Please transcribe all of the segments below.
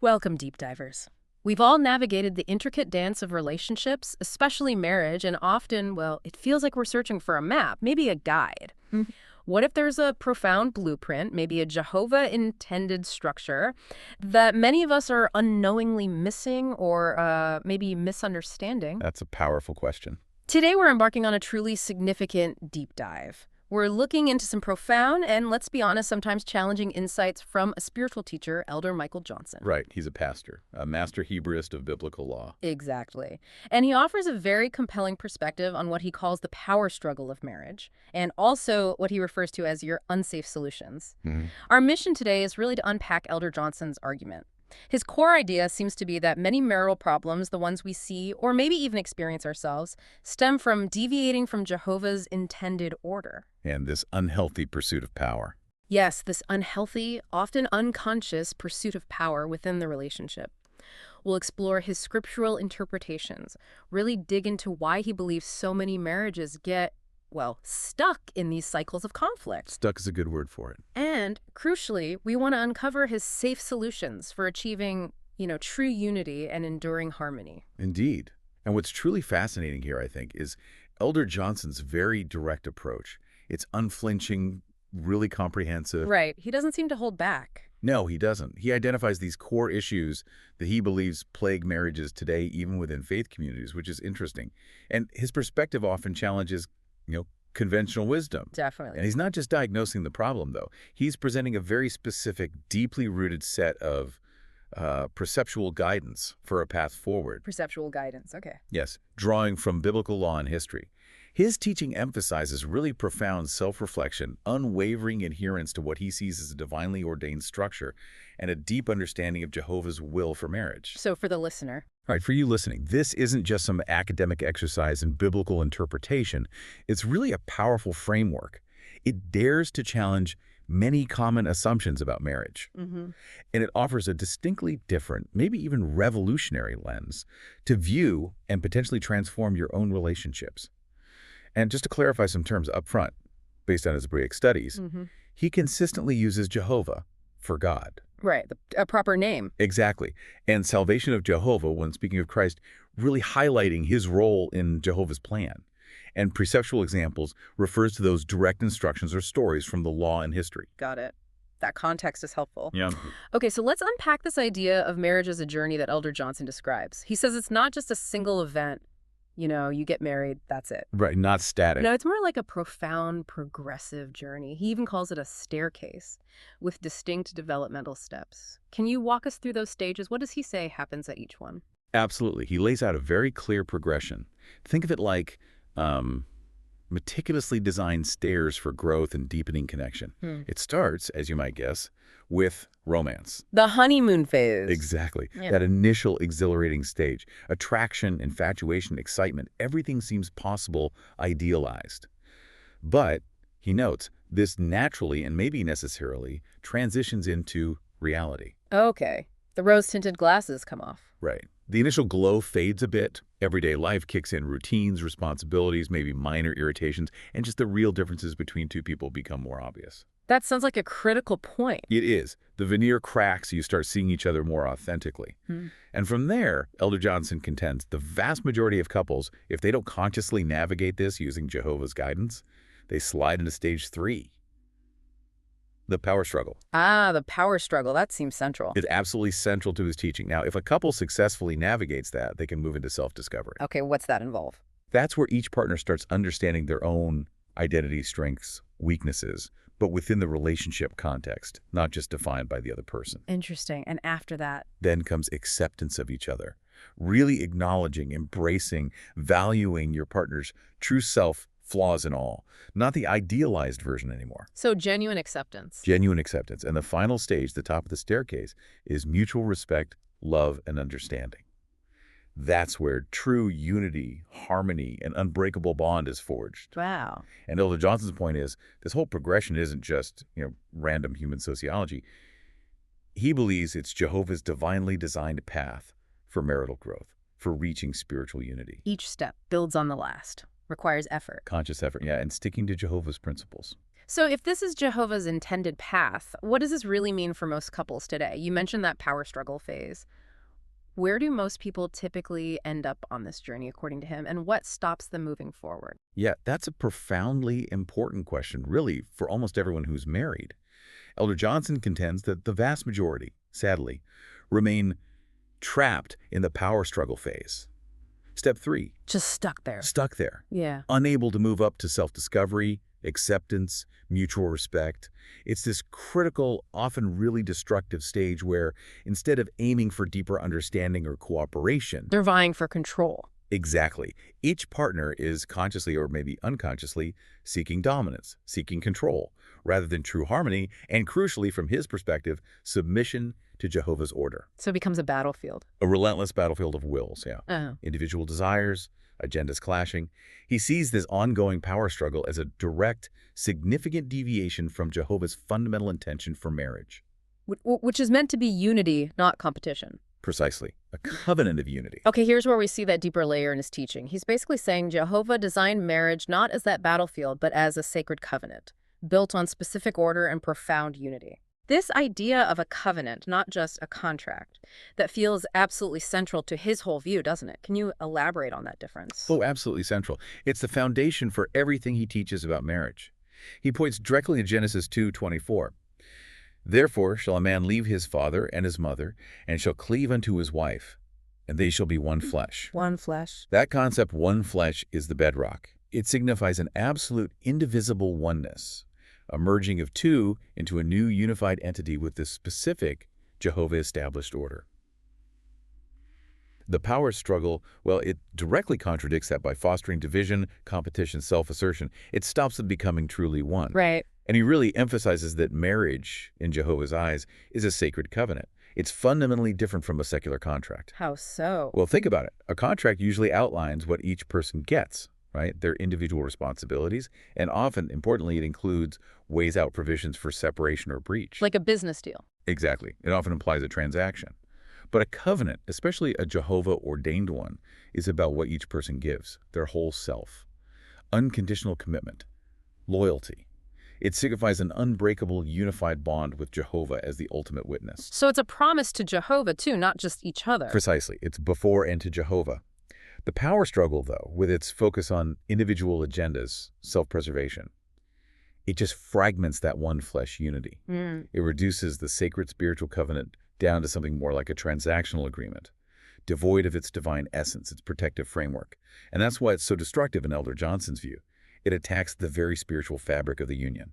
Welcome, deep divers. We've all navigated the intricate dance of relationships, especially marriage, and often, well, it feels like we're searching for a map, maybe a guide. Mhm. What if there's a profound blueprint, maybe a Jehovah-intended structure, that many of us are unknowingly missing or maybe misunderstanding? That's a powerful question. Today, we're embarking on a truly significant deep dive. We're looking into some profound and, let's be honest, sometimes challenging insights from a spiritual teacher, Elder Michael Johnson. Right, he's a pastor, a Master Hebraist of biblical law. Exactly. And he offers a very compelling perspective on what he calls the power struggle of marriage, and also what he refers to as your unsafe solutions. Mhm. Our mission today is really to unpack Elder Johnson's argument. His core idea seems to be that many marital problems, the ones we see or maybe even experience ourselves, stem from deviating from Jehovah's intended order. And this unhealthy pursuit of power. Yes, this unhealthy, often unconscious pursuit of power within the relationship. We'll explore his scriptural interpretations, really dig into why he believes so many marriages get, well, stuck in these cycles of conflict. Stuck is a good word for it. And, crucially, we want to uncover his safe solutions for achieving, true unity and enduring harmony. Indeed. And what's truly fascinating here, I think, is Elder Johnson's very direct approach. It's unflinching, really comprehensive. Right. He doesn't seem to hold back. No, he doesn't. He identifies these core issues that he believes plague marriages today, even within faith communities, which is interesting. And his perspective often challenges, conventional wisdom. Definitely. And he's not just diagnosing the problem, though. He's presenting a very specific, deeply rooted set of perceptual guidance for a path forward. Perceptual guidance. Okay. Yes, drawing from biblical law and history. His teaching emphasizes really profound self-reflection, unwavering adherence to what he sees as a divinely ordained structure, and a deep understanding of Jehovah's will for marriage. So for the listener. All right, for you listening, this isn't just some academic exercise in biblical interpretation. It's really a powerful framework. It dares to challenge many common assumptions about marriage. Mm-hmm. And it offers a distinctly different, maybe even revolutionary lens to view and potentially transform your own relationships. And just to clarify some terms up front, based on his Hebraic studies, he consistently uses Jehovah for God. Right. A proper name. Exactly. And salvation of Jehovah, when speaking of Christ, really highlighting his role in Jehovah's plan. And preceptual examples refers to those direct instructions or stories from the law and history. Got it. That context is helpful. Yeah. Okay, so let's unpack this idea of marriage as a journey that Elder Johnson describes. He says it's not just a single event. You get married, that's it. Right, not static. No, it's more like a profound, progressive journey. He even calls it a staircase with distinct developmental steps. Can you walk us through those stages? What does he say happens at each one? Absolutely. He lays out a very clear progression. Think of it like meticulously designed stairs for growth and deepening connection. It starts, as you might guess, with romance. The honeymoon phase. Exactly. Yeah. That initial exhilarating stage. Attraction, infatuation, excitement, everything seems possible, idealized. But, he notes, this naturally and maybe necessarily transitions into reality. Okay. The rose-tinted glasses come off. Right. The initial glow fades a bit. Everyday life kicks in, routines, responsibilities, maybe minor irritations, and just the real differences between two people become more obvious. That sounds like a critical point. It is. The veneer cracks, you start seeing each other more authentically. And from there, Elder Johnson contends, the vast majority of couples, if they don't consciously navigate this using Jehovah's guidance, they slide into stage 3. The power struggle. Ah, the power struggle. That seems central. It's absolutely central to his teaching. Now, if a couple successfully navigates that, they can move into self-discovery. Okay, what's that involve? That's where each partner starts understanding their own identity, strengths, weaknesses, but within the relationship context, not just defined by the other person. Interesting. And after that? Then comes acceptance of each other, really acknowledging, embracing, valuing your partner's true self, flaws and all, not the idealized version anymore. So genuine acceptance. Genuine acceptance. And the final stage, the top of the staircase, is mutual respect, love, and understanding. That's where true unity, harmony, and unbreakable bond is forged. Wow. And Elder Johnson's point is, this whole progression isn't just, random human sociology. He believes it's Jehovah's divinely designed path for marital growth, for reaching spiritual unity. Each step builds on the last, requires effort. Conscious effort, yeah, and sticking to Jehovah's principles. So if this is Jehovah's intended path, what does this really mean for most couples today? You mentioned that power struggle phase. Where do most people typically end up on this journey, according to him, and what stops them moving forward? Yeah, that's a profoundly important question, really, for almost everyone who's married. Elder Johnson contends that the vast majority, sadly, remain trapped in the power struggle phase. Step 3, Just stuck there. stuck there, Yeah. unable to move up to self-discovery, acceptance, mutual respect. It's this critical, often really destructive stage where instead of aiming for deeper understanding or cooperation, They're vying for control. exactly, each partner is consciously or maybe unconsciously seeking dominance, seeking control, rather than true harmony, and crucially, from his perspective, submission to Jehovah's order. So it becomes a battlefield. A relentless battlefield of wills, yeah. Oh. Individual desires, agendas clashing. He sees this ongoing power struggle as a direct, significant deviation from Jehovah's fundamental intention for marriage. Which is meant to be unity, not competition. Precisely. A covenant of unity. Okay, here's where we see that deeper layer in his teaching. He's basically saying Jehovah designed marriage not as that battlefield, but as a sacred covenant, built on specific order and profound unity. This idea of a covenant, not just a contract, that feels absolutely central to his whole view, doesn't it? Can you elaborate on that difference? Oh, absolutely central. It's the foundation for everything he teaches about marriage. He points directly to Genesis 2:24. Therefore shall a man leave his father and his mother, and shall cleave unto his wife, and they shall be one flesh. One flesh. That concept, one flesh, is the bedrock. It signifies an absolute indivisible oneness, a merging of two into a new unified entity with this specific Jehovah-established order. The power struggle, well, it directly contradicts that by fostering division, competition, self-assertion. It stops them becoming truly one. Right. And he really emphasizes that marriage, in Jehovah's eyes, is a sacred covenant. It's fundamentally different from a secular contract. How so? Well, think about it. A contract usually outlines what each person gets, right? Their individual responsibilities, and often, importantly, it includes weighs out provisions for separation or breach. Like a business deal. Exactly. It often implies a transaction. But a covenant, especially a Jehovah-ordained one, is about what each person gives, their whole self. Unconditional commitment, loyalty. It signifies an unbreakable, unified bond with Jehovah as the ultimate witness. So it's a promise to Jehovah, too, not just each other. Precisely. It's before and to Jehovah. The power struggle, though, with its focus on individual agendas, self-preservation, it just fragments that one flesh unity. It reduces the sacred spiritual covenant down to something more like a transactional agreement, devoid of its divine essence, its protective framework. And that's why it's so destructive in Elder Johnson's view. It attacks the very spiritual fabric of the union.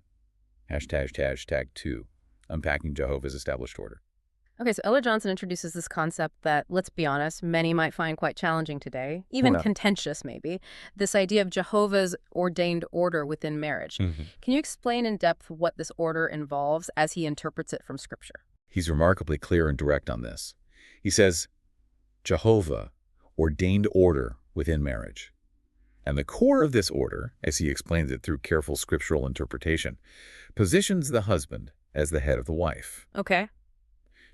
Hashtag 2, unpacking Jehovah's established order. Okay, so Elder Johnson introduces this concept that, let's be honest, many might find quite challenging today, even contentious maybe, this idea of Jehovah's ordained order within marriage. Can you explain in depth what this order involves as he interprets it from Scripture? He's remarkably clear and direct on this. He says, Jehovah ordained order within marriage. And the core of this order, as he explains it through careful scriptural interpretation, positions the husband as the head of the wife. Okay.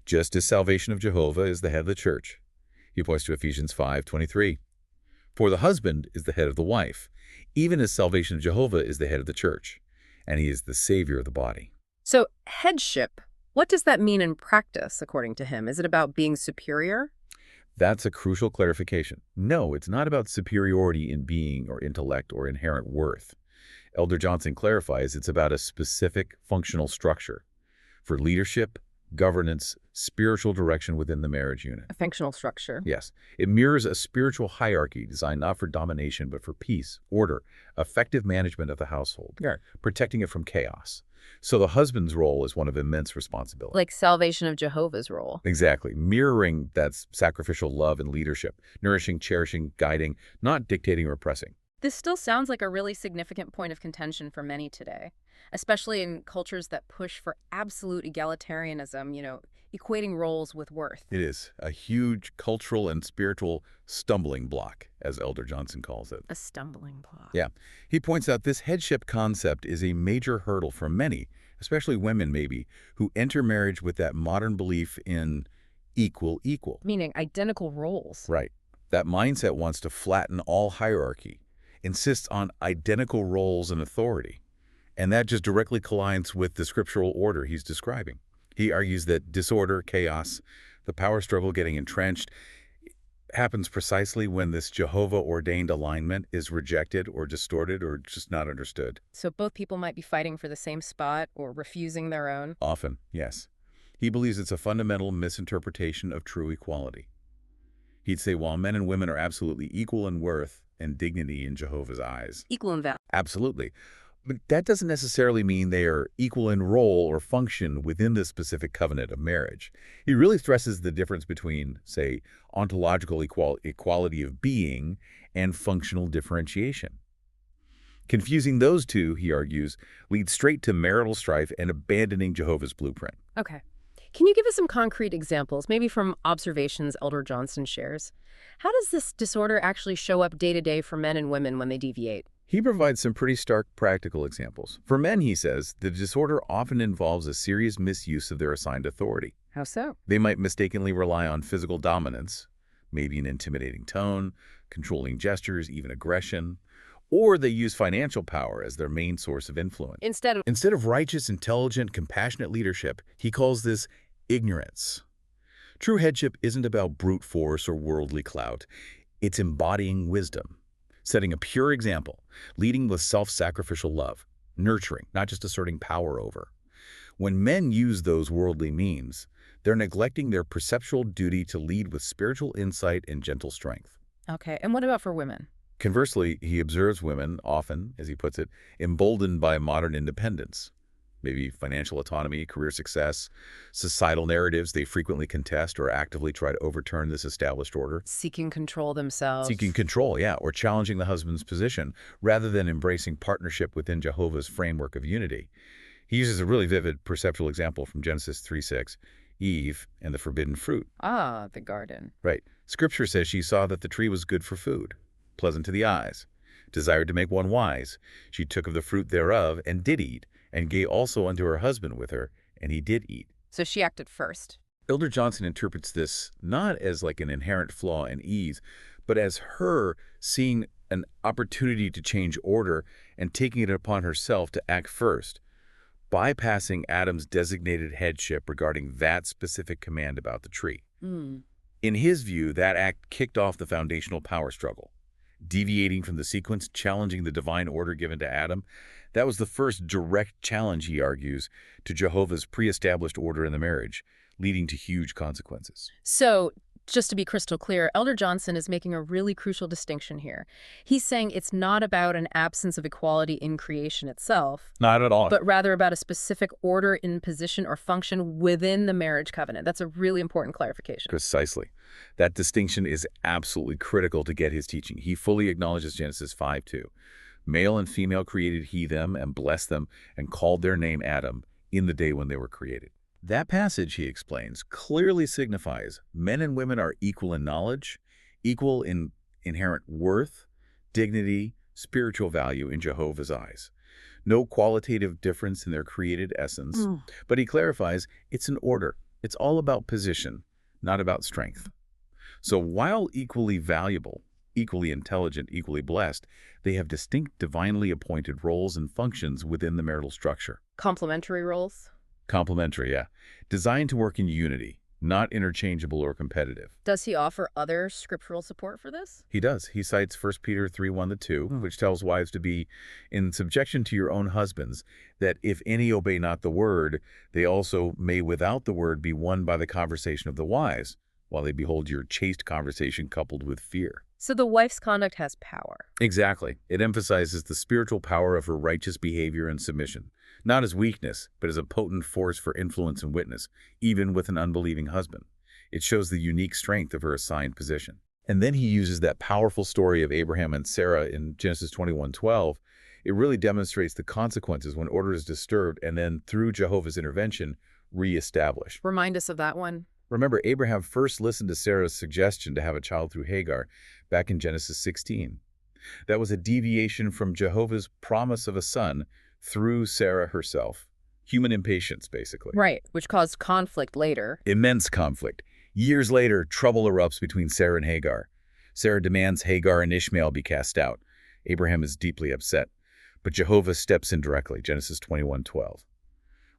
Just as salvation of Jehovah is the head of the church. He points to Ephesians 5:23. For the husband is the head of the wife, even as salvation of Jehovah is the head of the church, and he is the savior of the body. So headship, what does that mean in practice, according to him? Is it about being superior? That's a crucial clarification. No, it's not about superiority in being or intellect or inherent worth. Elder Johnson clarifies it's about a specific functional structure for leadership, governance, spiritual direction within the marriage unit. A functional structure. Yes. It mirrors a spiritual hierarchy designed not for domination, but for peace, order, effective management of the household, protecting it from chaos. So the husband's role is one of immense responsibility. Like salvation of Jehovah's role. Exactly. Mirroring that sacrificial love and leadership, nourishing, cherishing, guiding, not dictating or oppressing. This still sounds like a really significant point of contention for many today, especially in cultures that push for absolute egalitarianism, equating roles with worth. It is a huge cultural and spiritual stumbling block, as Elder Johnson calls it. A stumbling block. Yeah. He points out this headship concept is a major hurdle for many, especially women maybe, who enter marriage with that modern belief in equal. Meaning identical roles. Right. That mindset wants to flatten all hierarchy, insists on identical roles and authority. And that just directly collides with the scriptural order he's describing. He argues that disorder, chaos, the power struggle getting entrenched, happens precisely when this Jehovah-ordained alignment is rejected or distorted or just not understood. So both people might be fighting for the same spot or refusing their own. Often, yes. He believes it's a fundamental misinterpretation of true equality. He'd say while men and women are absolutely equal in worth and dignity in Jehovah's eyes. Equal in value. Absolutely. But that doesn't necessarily mean they are equal in role or function within the specific covenant of marriage. He really stresses the difference between, say, ontological equality of being and functional differentiation. Confusing those two, he argues, leads straight to marital strife and abandoning Jehovah's blueprint. Okay. Can you give us some concrete examples, maybe from observations Elder Johnson shares? How does this disorder actually show up day to day for men and women when they deviate? He provides some pretty stark practical examples. For men, he says, the disorder often involves a serious misuse of their assigned authority. How so? They might mistakenly rely on physical dominance, maybe an intimidating tone, controlling gestures, even aggression, or they use financial power as their main source of influence. Instead of righteous, intelligent, compassionate leadership, he calls this ignorance. True headship isn't about brute force or worldly clout. It's embodying wisdom, setting a pure example, leading with self-sacrificial love, nurturing, not just asserting power over. When men use those worldly means, they're neglecting their perceptual duty to lead with spiritual insight and gentle strength. Okay, and what about for women? Conversely, he observes women, often, as he puts it, emboldened by modern independence. Maybe financial autonomy, career success, societal narratives they frequently contest or actively try to overturn this established order. Seeking control themselves. Seeking control, yeah, or challenging the husband's position, rather than embracing partnership within Jehovah's framework of unity. He uses a really vivid perceptual example from Genesis 3:6, Eve and the forbidden fruit. Ah, the garden. Right. Scripture says she saw that the tree was good for food, pleasant to the eyes, desired to make one wise. She took of the fruit thereof and did eat, and gave also unto her husband with her, and he did eat. So she acted first. Elder Johnson interprets this not as like an inherent flaw in Eve, but as her seeing an opportunity to change order and taking it upon herself to act first, bypassing Adam's designated headship regarding that specific command about the tree. In his view, that act kicked off the foundational power struggle. Deviating from the sequence, challenging the divine order given to Adam, that was the first direct challenge, he argues, to Jehovah's pre-established order in the marriage, leading to huge consequences. So, just to be crystal clear, Elder Johnson is making a really crucial distinction here. He's saying it's not about an absence of equality in creation itself. Not at all. But rather about a specific order in position or function within the marriage covenant. That's a really important clarification. Precisely. That distinction is absolutely critical to get his teaching. He fully acknowledges Genesis 5:2. Male and female created he them and blessed them and called their name Adam in the day when they were created. That passage, he explains, clearly signifies men and women are equal in knowledge, equal in inherent worth, dignity, spiritual value in Jehovah's eyes. No qualitative difference in their created essence, but he clarifies it's an order. It's all about position, not about strength. So while equally valuable, equally intelligent, equally blessed, they have distinct divinely appointed roles and functions within the marital structure. Complementary roles? Complementary, yeah. Designed to work in unity, not interchangeable or competitive. Does he offer other scriptural support for this? He does. He cites 1 Peter 3:1-2, which tells wives to be in subjection to your own husbands, that if any obey not the word, they also may without the word be won by the conversation of the wise, while they behold your chaste conversation coupled with fear. So the wife's conduct has power. Exactly. It emphasizes the spiritual power of her righteous behavior and submission, not as weakness, but as a potent force for influence and witness, even with an unbelieving husband. It shows the unique strength of her assigned position. And then he uses that powerful story of Abraham and Sarah in Genesis 21:12. It really demonstrates the consequences when order is disturbed and then, through Jehovah's intervention, reestablished. Remind us of that one. Remember, Abraham first listened to Sarah's suggestion to have a child through Hagar back in Genesis 16. That was a deviation from Jehovah's promise of a son through Sarah herself. Human impatience, basically. Right, which caused conflict later. Immense conflict. Years later, trouble erupts between Sarah and Hagar. Sarah demands Hagar and Ishmael be cast out. Abraham is deeply upset. But Jehovah steps in directly, Genesis 21:12.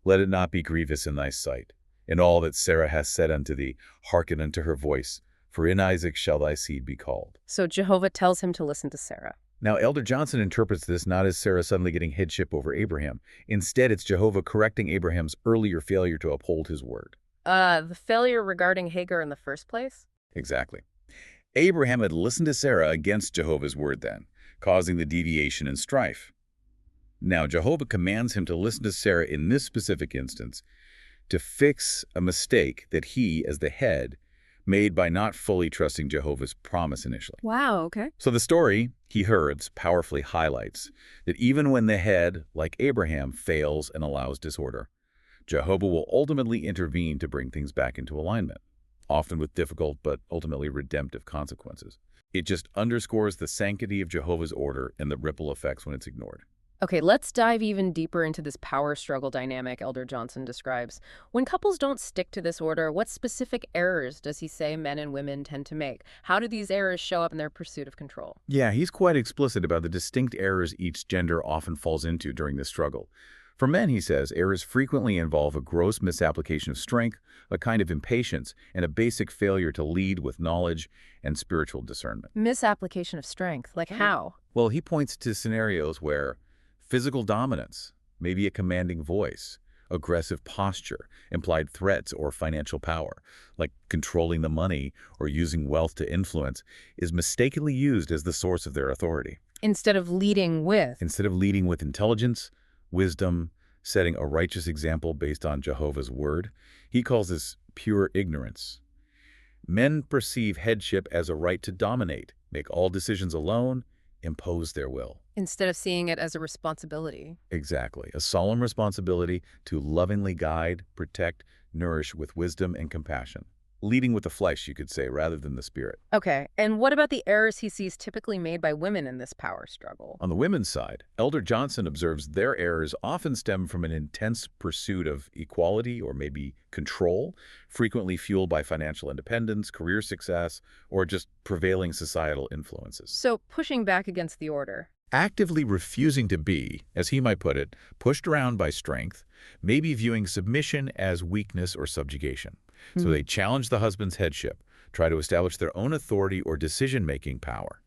Let it not be grievous in thy sight. In all that Sarah hath said unto thee, hearken unto her voice, for in Isaac shall thy seed be called. So Jehovah tells him to listen to Sarah. Now, Elder Johnson interprets this not as Sarah suddenly getting headship over Abraham. Instead, it's Jehovah correcting Abraham's earlier failure to uphold his word. The failure regarding Hagar in the first place? Exactly. Abraham had listened to Sarah against Jehovah's word then, causing the deviation and strife. Now, Jehovah commands him to listen to Sarah in this specific instance to fix a mistake that he, as the head, made by not fully trusting Jehovah's promise initially. Wow, okay. So the story, he herds, powerfully highlights that even when the head, like Abraham, fails and allows disorder, Jehovah will ultimately intervene to bring things back into alignment, often with difficult but ultimately redemptive consequences. It just underscores the sanctity of Jehovah's order and the ripple effects when it's ignored. Okay, let's dive even deeper into this power struggle dynamic Elder Johnson describes. When couples don't stick to this order, what specific errors does he say men and women tend to make? How do these errors show up in their pursuit of control? Yeah, he's quite explicit about the distinct errors each gender often falls into during this struggle. For men, he says, errors frequently involve a gross misapplication of strength, a kind of impatience, and a basic failure to lead with knowledge and spiritual discernment. Misapplication of strength, like how? Well, he points to scenarios where physical dominance, maybe a commanding voice, aggressive posture, implied threats, or financial power, like controlling the money or using wealth to influence, is mistakenly used as the source of their authority. Instead of leading with Intelligence, wisdom, setting a righteous example based on Jehovah's word, he calls this pure ignorance. Men perceive headship as a right to dominate, make all decisions alone, impose their will. Instead of seeing it as a responsibility. Exactly. A solemn responsibility to lovingly guide, protect, nourish with wisdom and compassion. Leading with the flesh, you could say, rather than the spirit. Okay, and what about the errors he sees typically made by women in this power struggle? On the women's side, Elder Johnson observes their errors often stem from an intense pursuit of equality or maybe control, frequently fueled by financial independence, career success, or just prevailing societal influences. So pushing back against the order. Actively refusing to be, as he might put it, pushed around by strength, maybe viewing submission as weakness or subjugation. So they challenge the husband's headship, try to establish their own authority or decision-making power.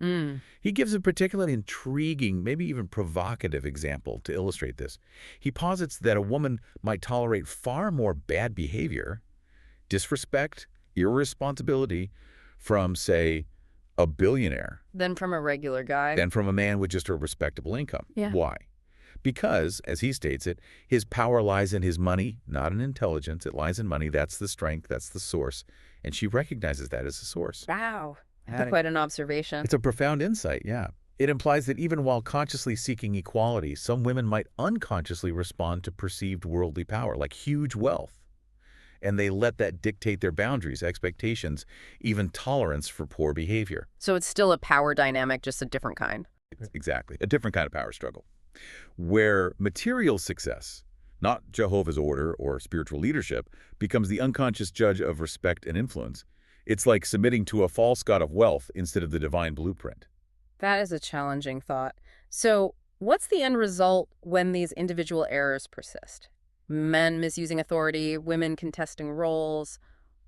He gives a particularly intriguing, maybe even provocative example to illustrate this. He posits that a woman might tolerate far more bad behavior, disrespect, irresponsibility from, say, a billionaire Than from a regular guy. than from a man with just a respectable income. Yeah. Why? Because, as he states it, his power lies in his money, not in intelligence. It lies in money. That's the strength. That's the source. And she recognizes that as a source. Wow. That's quite an observation. It's a profound insight, yeah. It implies that even while consciously seeking equality, some women might unconsciously respond to perceived worldly power, like huge wealth. And they let that dictate their boundaries, expectations, even tolerance for poor behavior. So it's still a power dynamic, just a different kind. Exactly. A different kind of power struggle. Where material success, not Jehovah's order or spiritual leadership, becomes the unconscious judge of respect and influence. It's like submitting to a false god of wealth instead of the divine blueprint. That is a challenging thought. So what's the end result when these individual errors persist? Men misusing authority, women contesting roles.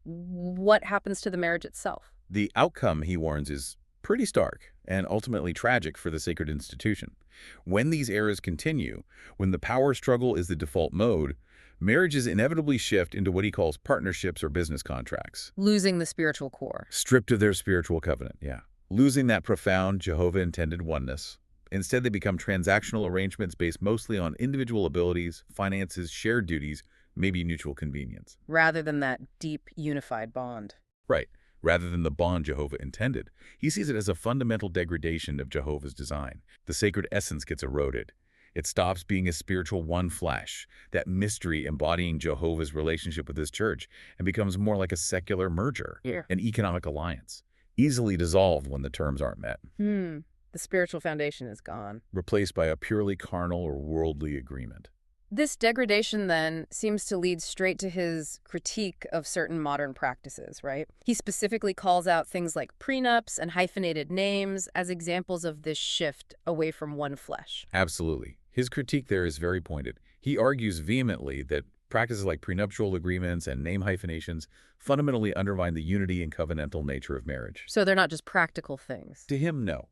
What happens to the marriage itself? The outcome, he warns, is pretty stark and ultimately tragic for the sacred institution. When these errors continue, when the power struggle is the default mode, marriages inevitably shift into what he calls partnerships or business contracts. Losing the spiritual core. Stripped of their spiritual covenant, yeah. Losing that profound Jehovah-intended oneness. Instead, they become transactional arrangements based mostly on individual abilities, finances, shared duties, maybe mutual convenience. Rather than that deep, unified bond. Right. Rather than the bond Jehovah intended. He sees it as a fundamental degradation of Jehovah's design. The sacred essence gets eroded. It stops being a spiritual one flesh, that mystery embodying Jehovah's relationship with his church, and becomes more like a secular merger, an economic alliance, easily dissolved when the terms aren't met. The spiritual foundation is gone. Replaced by a purely carnal or worldly agreement. This degradation, then, seems to lead straight to his critique of certain modern practices, right? He specifically calls out things like prenups and hyphenated names as examples of this shift away from one flesh. Absolutely. His critique there is very pointed. He argues vehemently that practices like prenuptial agreements and name hyphenations fundamentally undermine the unity and covenantal nature of marriage. So they're not just practical things. To him, no.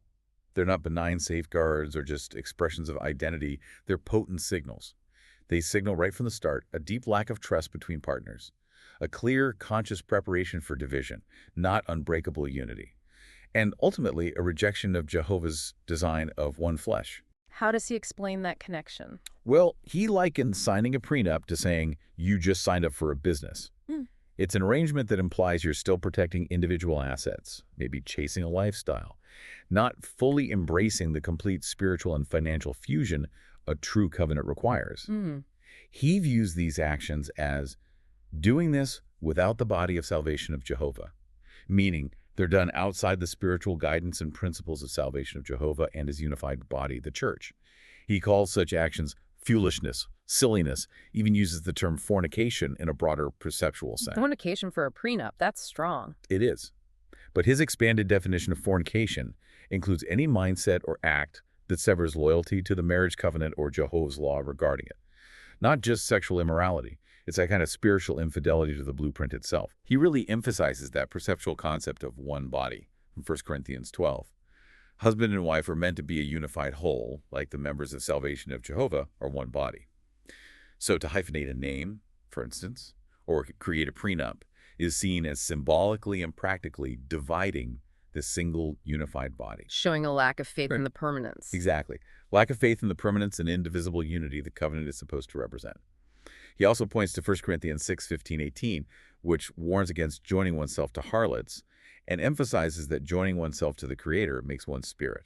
They're not benign safeguards or just expressions of identity. They're potent signals. They signal right from the start a deep lack of trust between partners, a clear, conscious preparation for division, not unbreakable unity, and ultimately a rejection of Jehovah's design of one flesh. How does he explain that connection? Well, he likens signing a prenup to saying, you just signed up for a business. Hmm. It's an arrangement that implies you're still protecting individual assets, maybe chasing a lifestyle, not fully embracing the complete spiritual and financial fusion a true covenant requires. He views these actions as doing this without the body of salvation of Jehovah, meaning they're done outside the spiritual guidance and principles of salvation of Jehovah and his unified body, the church. He calls such actions foolishness, silliness, even uses the term fornication in a broader perceptual sense. Fornication for a prenup, that's strong. It is. But his expanded definition of fornication includes any mindset or act that severs loyalty to the marriage covenant or Jehovah's law regarding it. Not just sexual immorality. It's that kind of spiritual infidelity to the blueprint itself. He really emphasizes that perceptual concept of one body from 1 Corinthians 12. Husband and wife are meant to be a unified whole, like the members of salvation of Jehovah are one body. So to hyphenate a name, for instance, or create a prenup, is seen as symbolically and practically dividing the single unified body. Showing a lack of faith in the permanence. Exactly. Lack of faith in the permanence and indivisible unity the covenant is supposed to represent. He also points to 1 Corinthians 6:15-18, which warns against joining oneself to harlots, and emphasizes that joining oneself to the Creator makes one spirit.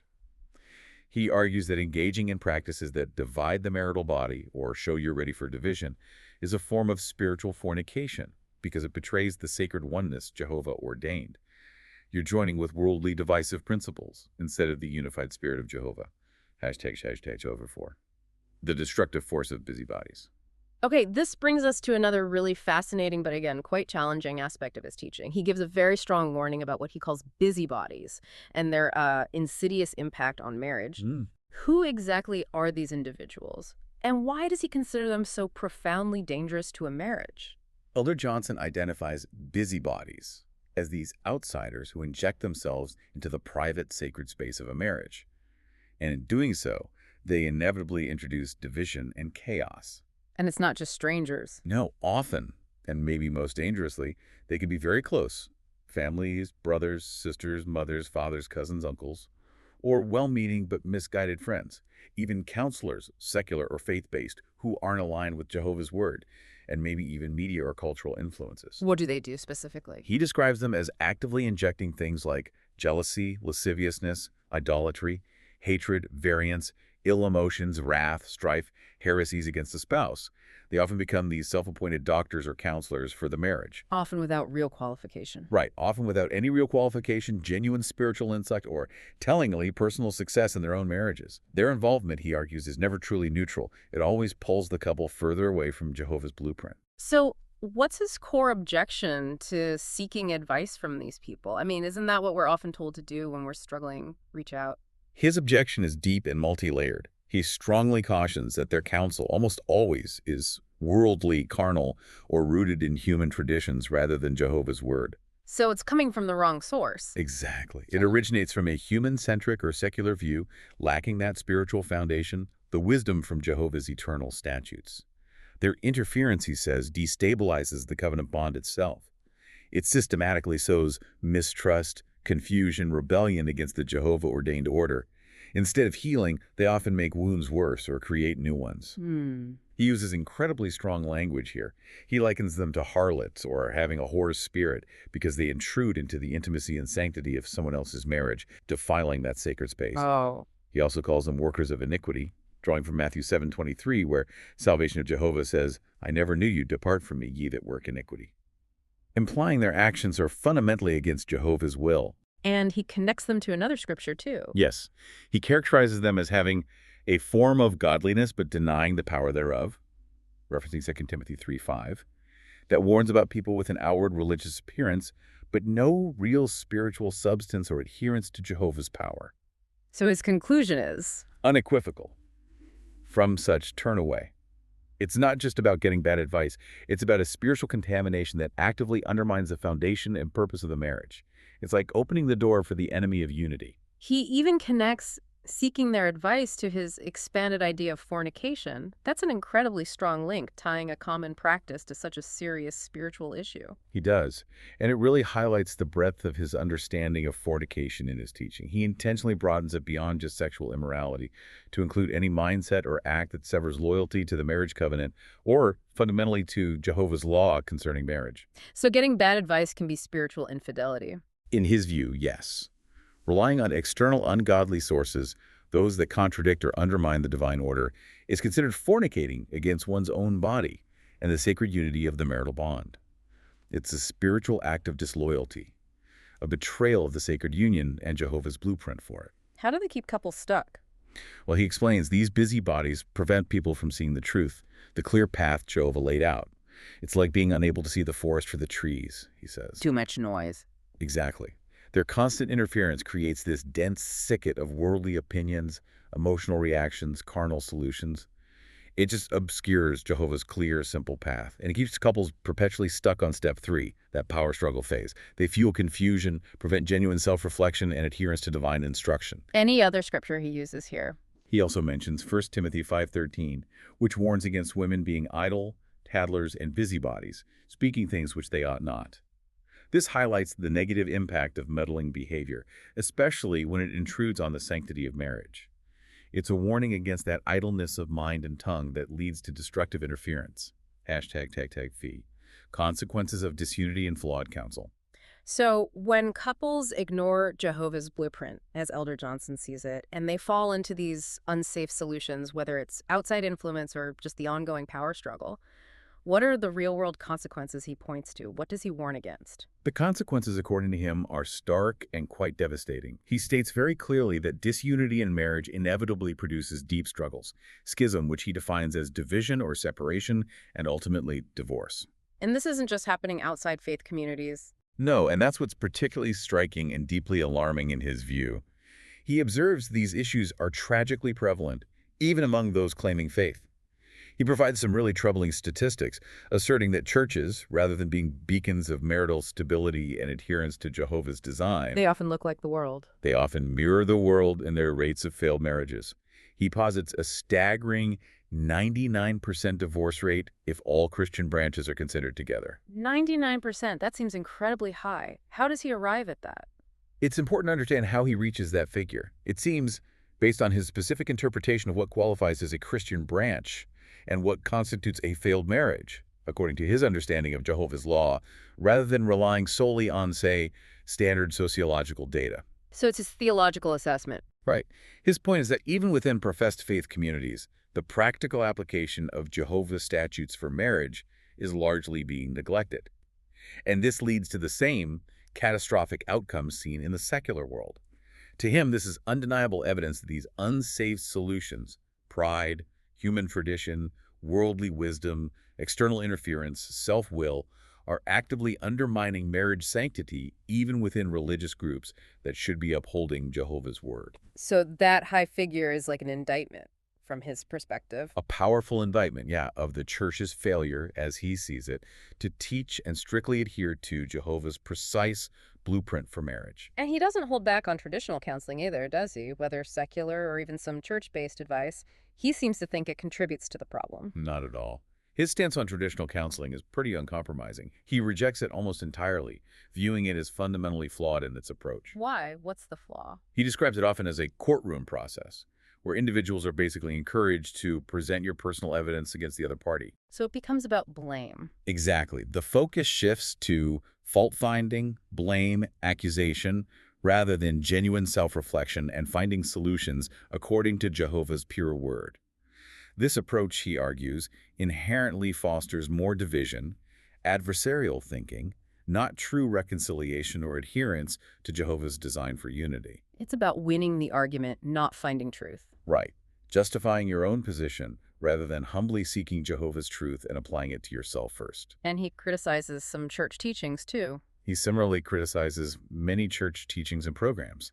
He argues that engaging in practices that divide the marital body or show you're ready for division is a form of spiritual fornication because it betrays the sacred oneness Jehovah ordained. You're joining with worldly divisive principles instead of the unified spirit of Jehovah. ## Jehovah 4. The destructive force of busybodies. Okay, this brings us to another really fascinating, but again, quite challenging aspect of his teaching. He gives a very strong warning about what he calls busybodies and their insidious impact on marriage. Who exactly are these individuals? And why does he consider them so profoundly dangerous to a marriage? Elder Johnson identifies busybodies as these outsiders who inject themselves into the private, sacred space of a marriage. And in doing so, they inevitably introduce division and chaos. And it's not just strangers. No, often, and maybe most dangerously, they can be very close. Families, brothers, sisters, mothers, fathers, cousins, uncles, or well-meaning but misguided friends. Even counselors, secular or faith-based, who aren't aligned with Jehovah's word, and maybe even media or cultural influences. What do they do specifically? He describes them as actively injecting things like jealousy, lasciviousness, idolatry, hatred, variance, ill emotions, wrath, strife, heresies against the spouse. They often become these self-appointed doctors or counselors for the marriage. Often without real qualification. Right, often without any real qualification, genuine spiritual insight, or tellingly personal success in their own marriages. Their involvement, he argues, is never truly neutral. It always pulls the couple further away from Jehovah's blueprint. So what's his core objection to seeking advice from these people? I mean, isn't that what we're often told to do when we're struggling? Reach out. His objection is deep and multi-layered. He strongly cautions that their counsel almost always is worldly, carnal, or rooted in human traditions rather than Jehovah's word. So it's coming from the wrong source. Exactly. It originates from a human-centric or secular view, lacking that spiritual foundation, the wisdom from Jehovah's eternal statutes. Their interference, he says, destabilizes the covenant bond itself. It systematically sows mistrust, confusion, rebellion against the Jehovah-ordained order. Instead of healing, they often make wounds worse or create new ones. He uses incredibly strong language here. He likens them to harlots or having a whore's spirit because they intrude into the intimacy and sanctity of someone else's marriage, defiling that sacred space. Oh. He also calls them workers of iniquity, drawing from Matthew 7:23, where Salvation of Jehovah says, "I never knew you, depart from me, ye that work iniquity," implying their actions are fundamentally against Jehovah's will. And he connects them to another scripture, too. Yes, he characterizes them as having a form of godliness but denying the power thereof. referencing 2 Timothy 3:5, that warns about people with an outward religious appearance, but no real spiritual substance or adherence to Jehovah's power. So his conclusion is, Unequivocal. From such, turn away. It's not just about getting bad advice. It's about a spiritual contamination that actively undermines the foundation and purpose of the marriage. It's like opening the door for the enemy of unity. he even connects seeking their advice to his expanded idea of fornication. That's an incredibly strong link, tying a common practice to such a serious spiritual issue. He does. And it really highlights the breadth of his understanding of fornication in his teaching. He intentionally broadens it beyond just sexual immorality to include any mindset or act that severs loyalty to the marriage covenant or fundamentally to Jehovah's law concerning marriage. So getting bad advice can be spiritual infidelity. In his view, yes. Relying on external ungodly sources, those that contradict or undermine the divine order, is considered fornicating against one's own body and the sacred unity of the marital bond. It's a spiritual act of disloyalty, a betrayal of the sacred union and Jehovah's blueprint for it. How do they keep couples stuck? Well, he explains these busybodies prevent people from seeing the truth, the clear path Jehovah laid out. It's like being unable to see the forest for the trees, he says. Too much noise. Exactly. Their constant interference creates this dense thicket of worldly opinions, emotional reactions, carnal solutions. It just obscures Jehovah's clear, simple path, and it keeps couples perpetually stuck on step 3, that power struggle phase. They fuel confusion, prevent genuine self-reflection, and adherence to divine instruction. Any other scripture he uses here? He also mentions 1 Timothy 5:13, which warns against women being idle, tattlers, and busybodies, speaking things which they ought not. This highlights the negative impact of meddling behavior, especially when it intrudes on the sanctity of marriage. It's a warning against that idleness of mind and tongue that leads to destructive interference. ###fee. Consequences of disunity and flawed counsel. So when couples ignore Jehovah's blueprint, as Elder Johnson sees it, and they fall into these unsafe solutions, whether it's outside influence or just the ongoing power struggle, what are the real-world consequences he points to? What does he warn against? The consequences, according to him, are stark and quite devastating. He states very clearly that disunity in marriage inevitably produces deep struggles, schism, which he defines as division or separation, and ultimately divorce. And this isn't just happening outside faith communities. No, and that's what's particularly striking and deeply alarming in his view. He observes these issues are tragically prevalent, even among those claiming faith. He provides some really troubling statistics, asserting that churches, rather than being beacons of marital stability and adherence to Jehovah's design, They often look like the world. they often mirror the world in their rates of failed marriages. He posits a staggering 99% divorce rate if all Christian branches are considered together. 99%, that seems incredibly high. How does he arrive at that? It's important to understand how he reaches that figure. It seems, based on his specific interpretation of what qualifies as a Christian branch and what constitutes a failed marriage, according to his understanding of Jehovah's law, rather than relying solely on, say, standard sociological data. So it's his theological assessment. Right. His point is that even within professed faith communities, the practical application of Jehovah's statutes for marriage is largely being neglected. And this leads to the same catastrophic outcomes seen in the secular world. To him, this is undeniable evidence that these unsafe solutions, pride, human tradition, worldly wisdom, external interference, self-will, are actively undermining marriage sanctity even within religious groups that should be upholding Jehovah's word. So that high figure is like an indictment from his perspective. A powerful indictment, of the church's failure, as he sees it, to teach and strictly adhere to Jehovah's precise blueprint for marriage. And he doesn't hold back on traditional counseling either, does he? Whether secular or even some church-based advice, he seems to think it contributes to the problem. Not at all. His stance on traditional counseling is pretty uncompromising. He rejects it almost entirely, viewing it as fundamentally flawed in its approach. Why? What's the flaw? He describes it often as a courtroom process, where individuals are basically encouraged to present your personal evidence against the other party. So it becomes about blame. Exactly. The focus shifts to fault-finding, blame, accusation, rather than genuine self-reflection and finding solutions according to Jehovah's pure word. This approach, he argues, inherently fosters more division, adversarial thinking, not true reconciliation or adherence to Jehovah's design for unity. It's about winning the argument, not finding truth. Right. justifying your own position rather than humbly seeking Jehovah's truth and applying it to yourself first. And he criticizes some church teachings, too. He similarly criticizes many church teachings and programs,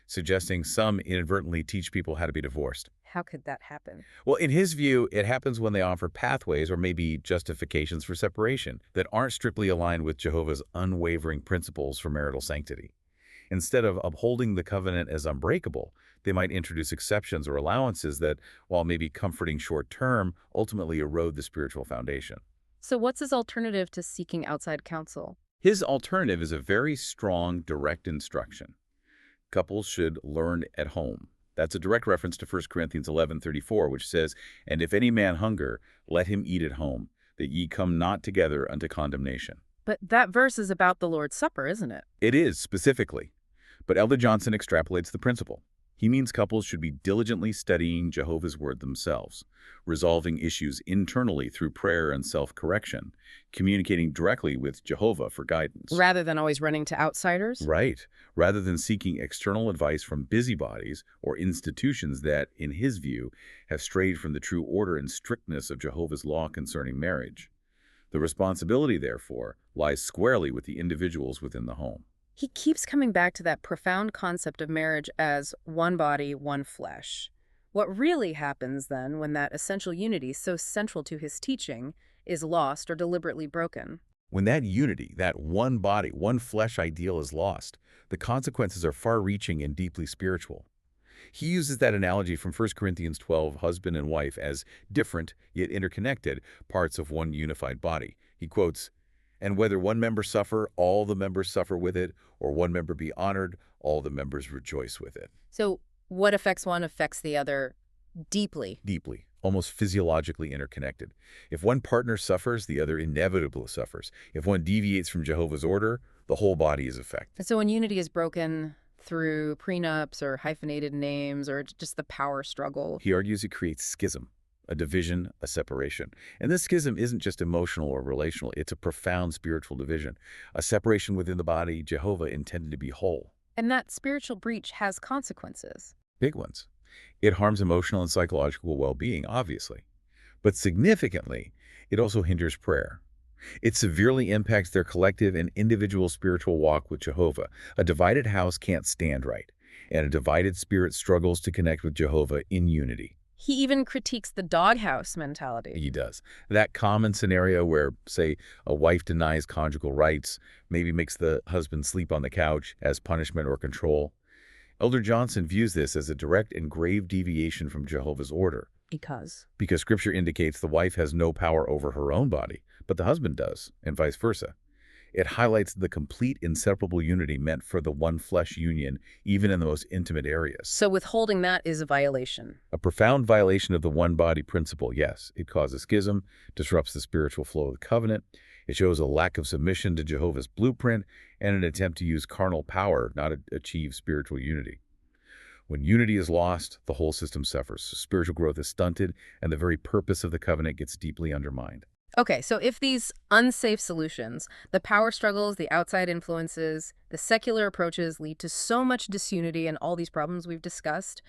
suggesting some inadvertently teach people how to be divorced. How could that happen? Well, in his view, it happens when they offer pathways or maybe justifications for separation that aren't strictly aligned with Jehovah's unwavering principles for marital sanctity. Instead of upholding the covenant as unbreakable, they might introduce exceptions or allowances that, while maybe comforting short-term, ultimately erode the spiritual foundation. So what's his alternative to seeking outside counsel? His alternative is a very strong, direct instruction. Couples should learn at home. That's a direct reference to 1 Corinthians 11:34, which says, "And if any man hunger, let him eat at home, that ye come not together unto condemnation." But that verse is about the Lord's Supper, isn't it? It is, specifically. But Elder Johnson extrapolates the principle. He means couples should be diligently studying Jehovah's Word themselves, resolving issues internally through prayer and self-correction, communicating directly with Jehovah for guidance. Rather than always running to outsiders? Right. Rather than seeking external advice from busybodies or institutions that, in his view, have strayed from the true order and strictness of Jehovah's law concerning marriage. The responsibility, therefore, lies squarely with the individuals within the home. He keeps coming back to that profound concept of marriage as one body, one flesh. What really happens then when that essential unity so central to his teaching is lost or deliberately broken? When that unity, that one body, one flesh ideal is lost, the consequences are far-reaching and deeply spiritual. He uses that analogy from 1 Corinthians 12, husband and wife, as different, yet interconnected, parts of one unified body. He quotes, "And whether one member suffer, all the members suffer with it, or one member be honored, all the members rejoice with it." So what affects one affects the other deeply. Deeply, almost physiologically interconnected. If one partner suffers, the other inevitably suffers. If one deviates from Jehovah's order, the whole body is affected. So when unity is broken through prenups or hyphenated names or just the power struggle, He argues it creates schism, a division, a separation. And this schism isn't just emotional or relational, it's a profound spiritual division, a separation within the body Jehovah intended to be whole. and that spiritual breach has consequences. Big ones. It harms emotional and psychological well-being, obviously. But significantly, it also hinders prayer. It severely impacts their collective and individual spiritual walk with Jehovah. A divided house can't stand right, and a divided spirit struggles to connect with Jehovah in unity. He even critiques the doghouse mentality. He does. That common scenario where, say, a wife denies conjugal rights, maybe makes the husband sleep on the couch as punishment or control. Elder Johnson views this as a direct and grave deviation from Jehovah's order. Because Scripture indicates the wife has no power over her own body, but the husband does, and vice versa. It highlights the complete inseparable unity meant for the one flesh union, even in the most intimate areas. So withholding that is a violation. A profound violation of the one body principle, yes. It causes schism, disrupts the spiritual flow of the covenant. It shows a lack of submission to Jehovah's blueprint and an attempt to use carnal power, not to achieve spiritual unity. When unity is lost, the whole system suffers. Spiritual growth is stunted, and the very purpose of the covenant gets deeply undermined. Okay, so if these unsafe solutions, the power struggles, the outside influences, the secular approaches lead to so much disunity and all these problems we've discussed,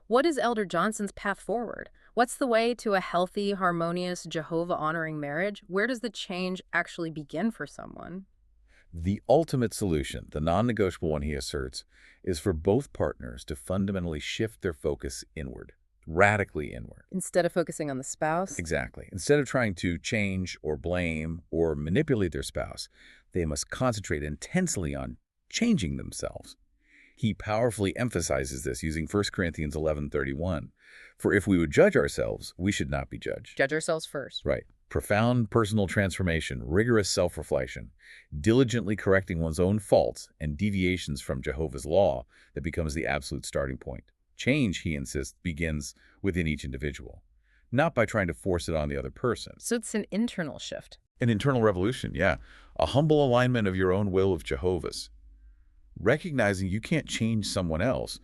what is Elder Johnson's path forward? What's the way to a healthy, harmonious, Jehovah-honoring marriage? Where does the change actually begin for someone? The ultimate solution, the non-negotiable one he asserts, is for both partners to fundamentally shift their focus inward, radically inward. Instead of focusing on the spouse? Exactly. Instead of trying to change or blame or manipulate their spouse, they must concentrate intensely on changing themselves. He powerfully emphasizes this using 1 Corinthians 11:31. For if we would judge ourselves, we should not be judged. Judge ourselves first. Right. Profound personal transformation, rigorous self-reflection, diligently correcting one's own faults and deviations from Jehovah's law that becomes the absolute starting point. Change, he insists, begins within each individual, not by trying to force it on the other person. So it's an internal shift. An internal revolution, yeah. A humble alignment of your own will with Jehovah's. Recognizing you can't change someone else,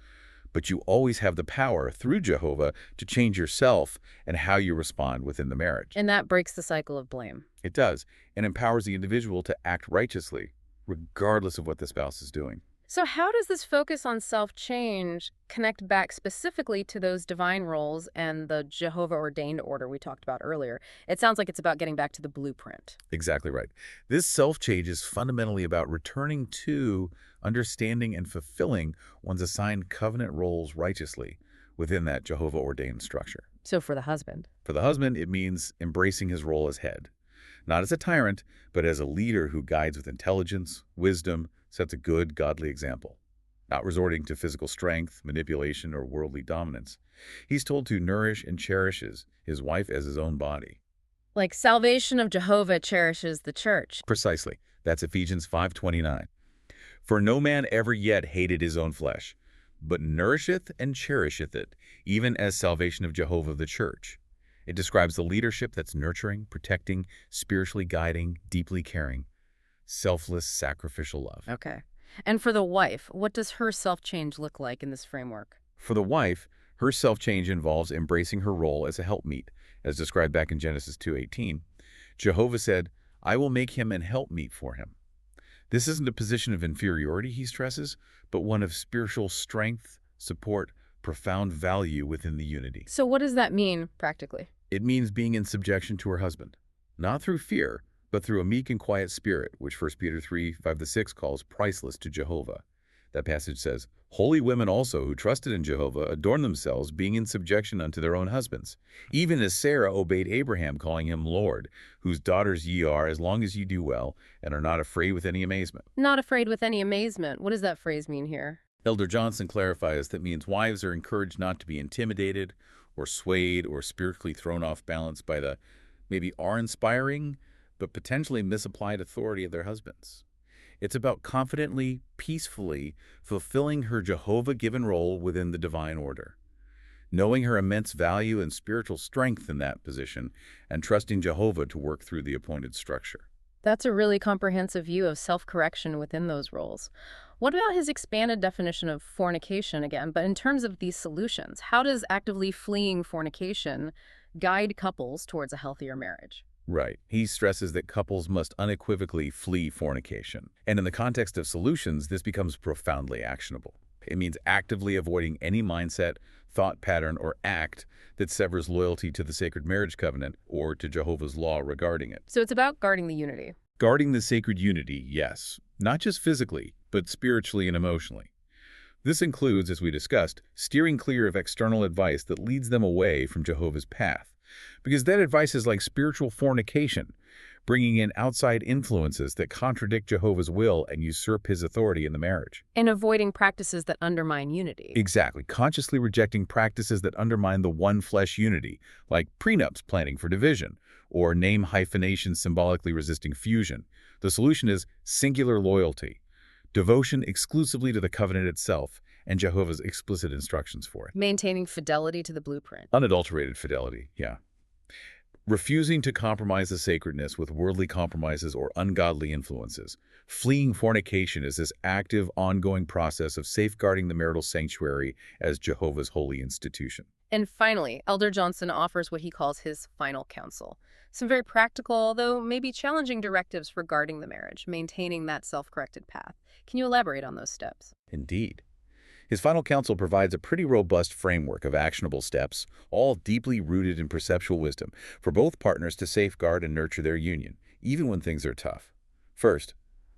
but you always have the power through Jehovah to change yourself and how you respond within the marriage. And that breaks the cycle of blame. It does, and empowers the individual to act righteously, regardless of what the spouse is doing. So how does this focus on self-change connect back specifically to those divine roles and the Jehovah-ordained order we talked about earlier? It sounds like it's about getting back to the blueprint. Exactly right. This self-change is fundamentally about returning to understanding and fulfilling one's assigned covenant roles righteously within that Jehovah-ordained structure. So for the husband. For the husband, it means embracing his role as head, not as a tyrant, but as a leader who guides with intelligence, wisdom, sets a good, godly example, not resorting to physical strength, manipulation, or worldly dominance. He's told to nourish and cherishes his wife as his own body. Like salvation of Jehovah cherishes the church. Precisely. That's Ephesians 5:29. For no man ever yet hated his own flesh, but nourisheth and cherisheth it, even as salvation of Jehovah the church. It describes the leadership that's nurturing, protecting, spiritually guiding, deeply caring, selfless, sacrificial love. Okay. And for the wife, what does her self-change look like in this framework? For the wife, her self-change involves embracing her role as a helpmeet, as described back in Genesis 2:18. Jehovah said, I will make him an helpmeet for him. This isn't a position of inferiority, he stresses, but one of spiritual strength, support, profound value within the unity. So what does that mean practically? It means being in subjection to her husband, not through fear, but through a meek and quiet spirit, which 1 Peter 3:5-6 calls priceless to Jehovah. That passage says, Holy women also who trusted in Jehovah adorn themselves, being in subjection unto their own husbands. Even as Sarah obeyed Abraham, calling him Lord, whose daughters ye are, as long as ye do well, and are not afraid with any amazement. Not afraid with any amazement. What does that phrase mean here? Elder Johnson clarifies that means wives are encouraged not to be intimidated or swayed or spiritually thrown off balance by the maybe awe-inspiring but potentially misapplied authority of their husbands. It's about confidently, peacefully fulfilling her Jehovah-given role within the divine order, knowing her immense value and spiritual strength in that position, and trusting Jehovah to work through the appointed structure. That's a really comprehensive view of self-correction within those roles. What about his expanded definition of fornication again? But in terms of these solutions, how does actively fleeing fornication guide couples towards a healthier marriage? Right. He stresses that couples must unequivocally flee fornication. And in the context of solutions, this becomes profoundly actionable. It means actively avoiding any mindset, thought pattern, or act that severs loyalty to the sacred marriage covenant or to Jehovah's law regarding it. So it's about guarding the unity. Guarding the sacred unity, yes, not just physically, but spiritually and emotionally. This includes, as we discussed, steering clear of external advice that leads them away from Jehovah's path. Because that advice is like spiritual fornication, bringing in outside influences that contradict Jehovah's will and usurp his authority in the marriage. And avoiding practices that undermine unity. Exactly. Consciously rejecting practices that undermine the one flesh unity, like prenups planning for division, or name hyphenation symbolically resisting fusion. The solution is singular loyalty, devotion exclusively to the covenant itself, and Jehovah's explicit instructions for it. Maintaining fidelity to the blueprint. Unadulterated fidelity, yeah. Refusing to compromise the sacredness with worldly compromises or ungodly influences. Fleeing fornication is this active, ongoing process of safeguarding the marital sanctuary as Jehovah's holy institution. And finally, Elder Johnson offers what he calls his final counsel. Some very practical, though maybe challenging directives regarding the marriage, maintaining that self-corrected path. Can you elaborate on those steps? Indeed. His final counsel provides a pretty robust framework of actionable steps, all deeply rooted in perceptual wisdom, for both partners to safeguard and nurture their union, even when things are tough. First,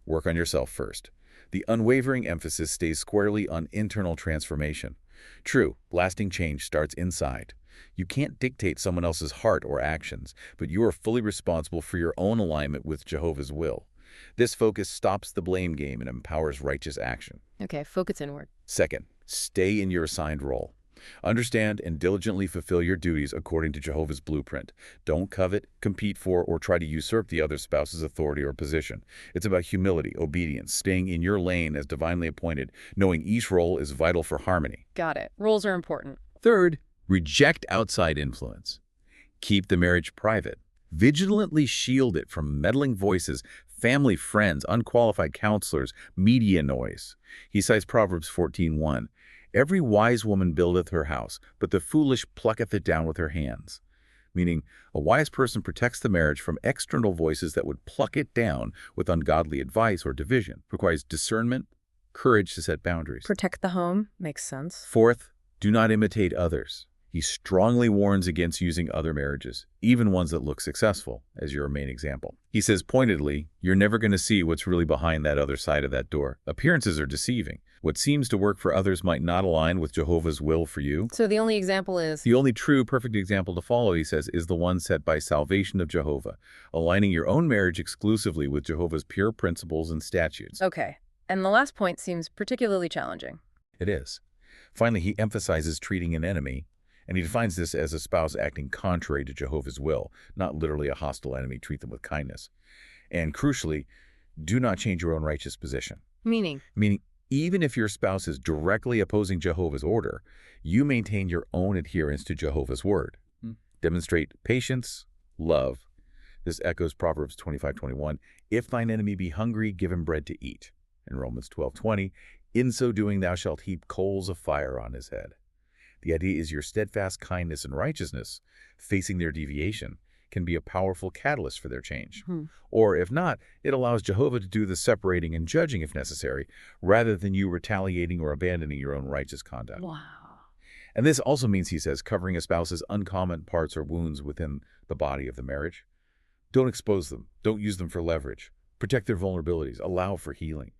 work on yourself first. The unwavering emphasis stays squarely on internal transformation. True, lasting change starts inside. You can't dictate someone else's heart or actions, but you are fully responsible for your own alignment with Jehovah's will. This focus stops the blame game and empowers righteous action. Okay, focus inward. Second, stay in your assigned role. Understand and diligently fulfill your duties according to Jehovah's blueprint. Don't covet, compete for, or try to usurp the other spouse's authority or position. It's about humility, obedience, staying in your lane as divinely appointed, knowing each role is vital for harmony. Got it. Roles are important. Third, reject outside influence. Keep the marriage private. Vigilantly shield it from meddling voices, family, friends, unqualified counselors, media noise. He cites Proverbs 14:1. Every wise woman buildeth her house, but the foolish plucketh it down with her hands. Meaning, a wise person protects the marriage from external voices that would pluck it down with ungodly advice or division. Requires discernment, courage to set boundaries. Protect the home. Makes sense. Fourth, do not imitate others. He strongly warns against using other marriages, even ones that look successful, as your main example. He says pointedly, you're never going to see what's really behind that other side of that door. Appearances are deceiving. What seems to work for others might not align with Jehovah's will for you. So the only example is? The only true, perfect example to follow, he says, is the one set by salvation of Jehovah, aligning your own marriage exclusively with Jehovah's pure principles and statutes. Okay. And the last point seems particularly challenging. It is. Finally, he emphasizes treating an enemy, and he defines this as a spouse acting contrary to Jehovah's will, not literally a hostile enemy. Treat them with kindness. And crucially, do not change your own righteous position. Meaning, even if your spouse is directly opposing Jehovah's order, you maintain your own adherence to Jehovah's word. Demonstrate patience, love. This echoes Proverbs 25:21. If thine enemy be hungry, give him bread to eat. In Romans 12:20, in so doing thou shalt heap coals of fire on his head. The idea is your steadfast kindness and righteousness, facing their deviation, can be a powerful catalyst for their change. Or if not, it allows Jehovah to do the separating and judging if necessary, rather than you retaliating or abandoning your own righteous conduct. Wow. And this also means, he says, covering a spouse's uncommon parts or wounds within the body of the marriage. Don't expose them. Don't use them for leverage. Protect their vulnerabilities. Allow for healing.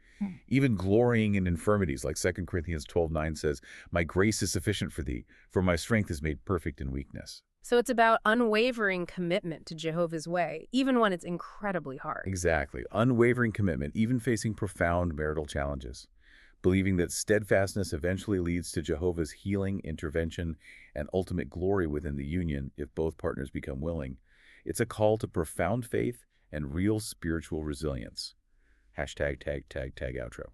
Even glorying in infirmities, like 2 Corinthians 12:9 says, my grace is sufficient for thee, for my strength is made perfect in weakness. So it's about unwavering commitment to Jehovah's way, even when it's incredibly hard. Exactly. Unwavering commitment, even facing profound marital challenges. Believing that steadfastness eventually leads to Jehovah's healing, intervention, and ultimate glory within the union if both partners become willing. It's a call to profound faith and real spiritual resilience. Hashtag tag outro.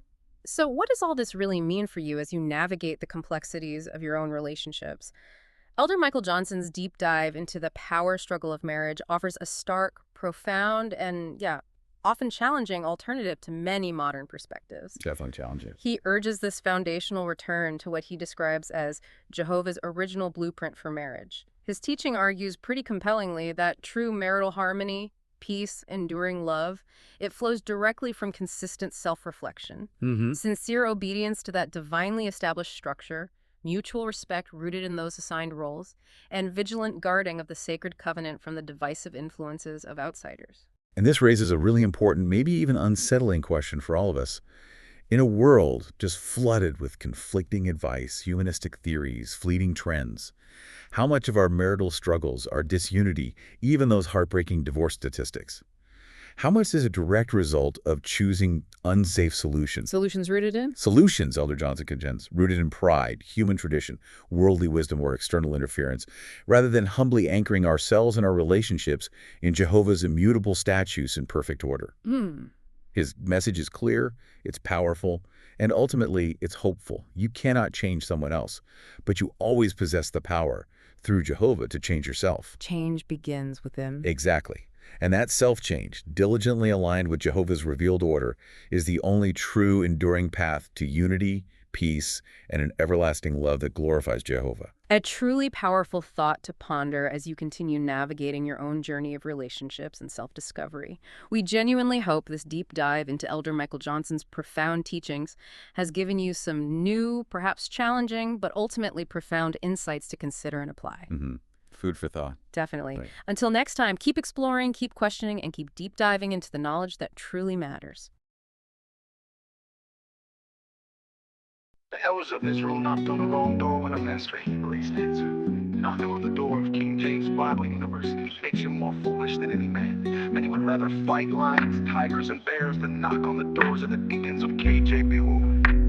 So what does all this really mean for you as you navigate the complexities of your own relationships? Elder Michael Johnson's deep dive into the power struggle of marriage offers a stark, profound, and, often challenging alternative to many modern perspectives. Definitely challenging. He urges this foundational return to what he describes as Jehovah's original blueprint for marriage. His teaching argues pretty compellingly that true marital harmony, peace, enduring love, it flows directly from consistent self-reflection, sincere obedience to that divinely established structure, mutual respect rooted in those assigned roles, and vigilant guarding of the sacred covenant from the divisive influences of outsiders. And this raises a really important, maybe even unsettling question for all of us. In a world just flooded with conflicting advice, humanistic theories, fleeting trends, how much of our marital struggles, our disunity, even those heartbreaking divorce statistics, how much is a direct result of choosing unsafe solutions? Solutions rooted in? Solutions, Elder Johnson contends, rooted in pride, human tradition, worldly wisdom, or external interference, rather than humbly anchoring ourselves and our relationships in Jehovah's immutable statutes in perfect order. His message is clear, it's powerful, and ultimately it's hopeful. You cannot change someone else, but you always possess the power through Jehovah to change yourself. Change begins within. Exactly. And that self-change, diligently aligned with Jehovah's revealed order, is the only true enduring path to unity, peace, and an everlasting love that glorifies Jehovah. A truly powerful thought to ponder as you continue navigating your own journey of relationships and self-discovery. We genuinely hope this deep dive into Elder Michael Johnson's profound teachings has given you some new, perhaps challenging, but ultimately profound insights to consider and apply. Food for thought. Definitely. Right. Until next time, keep exploring, keep questioning, and keep deep diving into the knowledge that truly matters. The elders of Israel knocked on the wrong door when a Master Hebraist answered. Knocking on the door of King James Bible University makes you more foolish than any man. Many would rather fight lions, tigers, and bears than knock on the doors of the deacons of KJBU.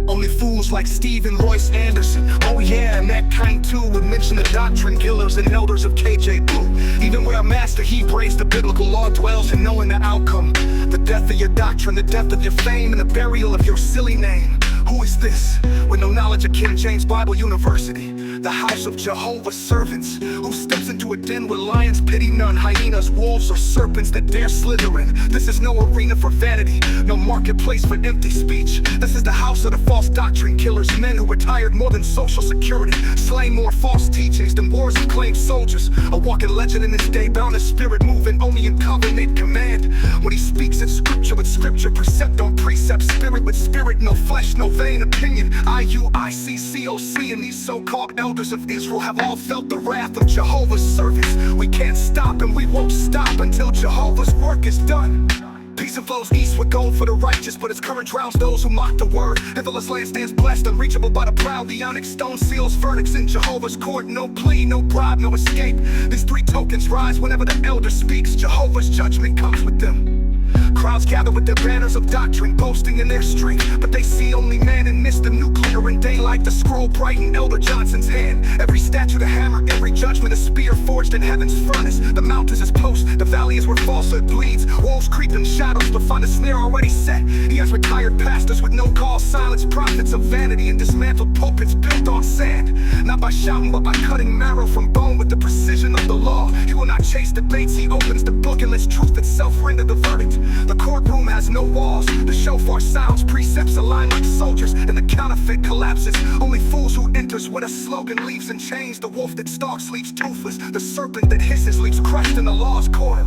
Only fools like Stephen Royce Anderson, oh yeah, and that kind too, would mention the doctrine killers and elders of KJBU. Even where a Master Hebraist, the biblical law dwells in knowing the outcome. The death of your doctrine, the death of your fame, and the burial of your silly name. Who is this, with no knowledge of King James Bible University? The house of Jehovah's servants, who steps into a den where lions pity none, hyenas, wolves, or serpents that dare slither in. This is no arena for vanity, no marketplace for empty speech. This is the house of the false doctrine killers, men who were tired retired more than Social Security, slaying more false teachings than wars and claimed soldiers. A walking legend in his day, bound in spirit, moving only in covenant command. When he speaks in scripture with scripture, precept on precept, spirit with spirit, no flesh, no vain opinion. IUICCOC and these so-called elders of Israel have all felt the wrath of Jehovah's servants. We can't stop and we won't stop until Jehovah's work is done. Peace and flows east with gold for the righteous, but its current drowns those who mock the word. Hitherless land stands blessed, unreachable by the proud. The onyx stone seals verdicts in Jehovah's court. No plea, no bribe, no escape. These three tokens rise whenever the elder speaks. Jehovah's judgment comes with them. Crowds gather with their banners of doctrine, boasting in their strength, but they see only man and miss the nuclear in daylight. The scroll bright in Elder Johnson's hand, every statute a hammer, every judgment a spear forged in heaven's furnace. The mountains his post, the valley is where falsehood bleeds. Walls creep in shadows, but find a snare already set. He has retired pastors with no call, silenced prophets of vanity, and dismantled pulpits built on sand. Not by shouting, but by cutting marrow from bone with the precision of the law. He will not chase debates, he opens the book and lets truth itself render the verdict. The courtroom has no walls, the shofar sounds, precepts align like soldiers, and the counterfeit collapses. Only fools who enters with a slogan leaves in chains. The wolf that stalks leaves toothless, the serpent that hisses leaves crushed in the law's coil.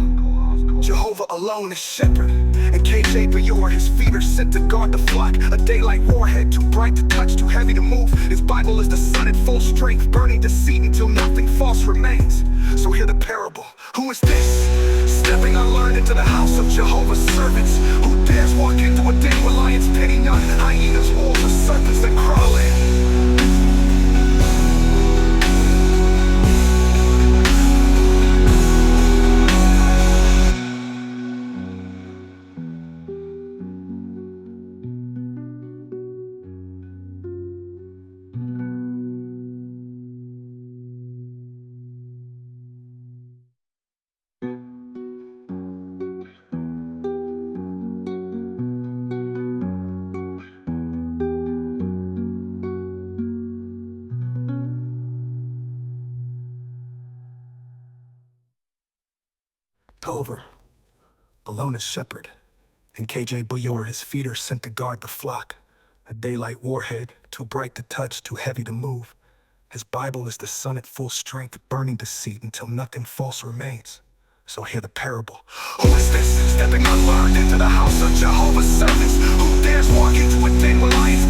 Jehovah alone is shepherd, and KJ Beyor, his feet are sent to guard the flock. A daylight warhead, too bright to touch, too heavy to move. His Bible is the sun at full strength, burning deceit until nothing false remains. So hear the parable. Who is this? Stepping unlearned into the house of Jehovah's servants. Who dares walk into a den where lions pity none, hyenas, wolves, and serpents that crawl in? Jehovah alone is shepherd, and KJ Beyor, his feet are sent to guard the flock. A daylight warhead, too bright to touch, too heavy to move. His Bible is the sun at full strength, burning deceit until nothing false remains. So hear the parable. Who is this? Stepping unlearned into the house of Jehovah's servants. Who dares walk into a den where lions